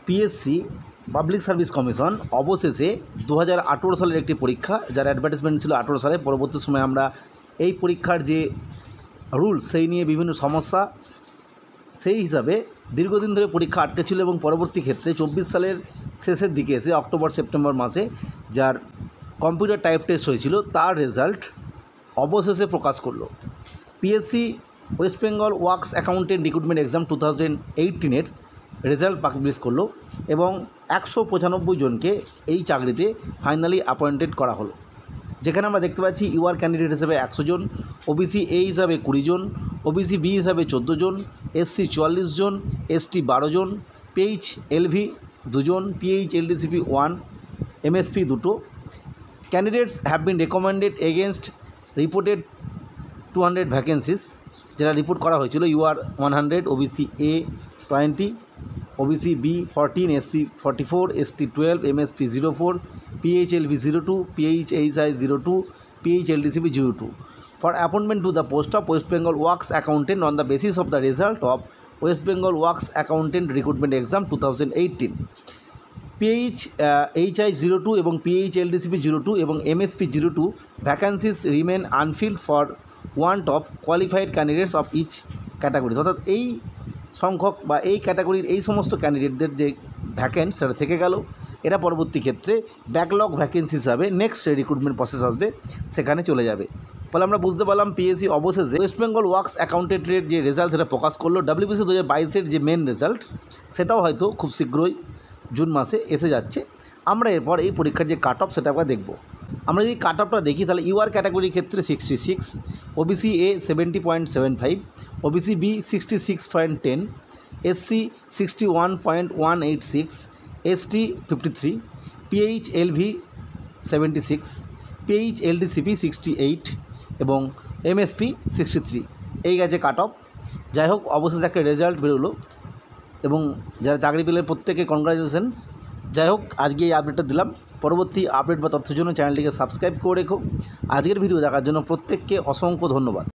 PSC public service commission অবশেষে 2018 সালের একটি পরীক্ষা, যার অ্যাডভার্টাইজমেন্ট ছিল 18 সালে। পরবর্তী সময়ে আমরা এই পরীক্ষার যে রুলস সেই নিয়ে বিভিন্ন সমস্যা, সেই হিসাবে দীর্ঘদিন ধরে পরীক্ষা আটকে ছিল এবং পরবর্তী ক্ষেত্রে 24 সালের শেষের দিকে এসে অক্টোবর সেপ্টেম্বর মাসে যার কম্পিউটার টাইপ টেস্ট হয়েছিল তার রেজাল্ট অবশেষে প্রকাশ করলো। PSC West Bengal works accountant recruitment exam 2018-এর রেজাল্ট পাবলিশ করলো এবং 195 জনকে এই চাকরিতে ফাইনালি অ্যাপয়েন্টেড করা হলো। যেখানে আমরা দেখতে পাচ্ছি ইউআর ক্যান্ডিডেট হিসেবে 100 জন, ওবিসি এ হিসাবে 20 জন, ওবিসি বি হিসাবে 14 জন, এসসি 44 জন, এসটি 12 জন, পিএইচ এলভি 2 জন, PH LDCP 1, MSP 2। Candidates have been recommended against reported 200 vacancies, যেটা রিপোর্ট করা হয়েছিল। UR 100, OBC A 20, OBC B 14, SC 44, ST 12, MSP 04, PHLV 02, PHHI 02, PHLDCP 02 for appointment to the post of West Bengal Works Accountant on the basis of the result of West Bengal Works Accountant Recruitment Exam 2018. PHHI 02 এবং PHLDCP 02 এবং MSP 02 vacancies remain unfilled for want of qualified candidates of each categories. অর্থাৎ এই সংখ্যক বা এই ক্যাটাগরির এই সমস্ত ক্যান্ডিডেটদের যে ভ্যাকেন্ট সেটা থেকে গেল। এরা পরবর্তী ক্ষেত্রে ব্যাকলগ ভ্যাকেন্সি হিসাবে নেক্সট রিক্রুটমেন্ট প্রসেস আসবে সেখানে চলে যাবে। ফলে আমরা বুঝতে পারলাম পিএসসি অবশেষে ওয়েস্ট বেঙ্গল ওয়ার্কস অ্যাকাউন্টেন্টের যে রেজাল্ট সেটা প্রকাশ করলো। ডাব্লিউবিসি 2022-এর যে মেন রেজাল্ট সেটাও হয়তো খুব শীঘ্রই জুন মাসে এসে যাচ্ছে। আমরা এরপর এই পরীক্ষার যে কাট অফ সেটা আমরা দেখব। আমরা যদি কাট অফটা দেখি তাহলে ইউআর ক্যাটাগরির ক্ষেত্রে 66, OBC A 70.75, OBC B 66.10, SC 61.186, ST 53, PHLV 76, PHLDCP 68 এবং এমএসপি 63। এই গেছে কাট অফ। যাই হোক, অবশেষে একটা রেজাল্ট বেরোলো এবং যারা চাকরি পেলে প্রত্যেকে কনগ্রাচুলেশনস। যাই হোক, আজকে এই আপডেটটা দিলাম। পরবর্তী আপডেট বা তথ্যের জন্য চ্যানেলটিকে সাবস্ক্রাইব করে রেখো। আজকের ভিডিও দেখার জন্য প্রত্যেককে অসংখ্য ধন্যবাদ।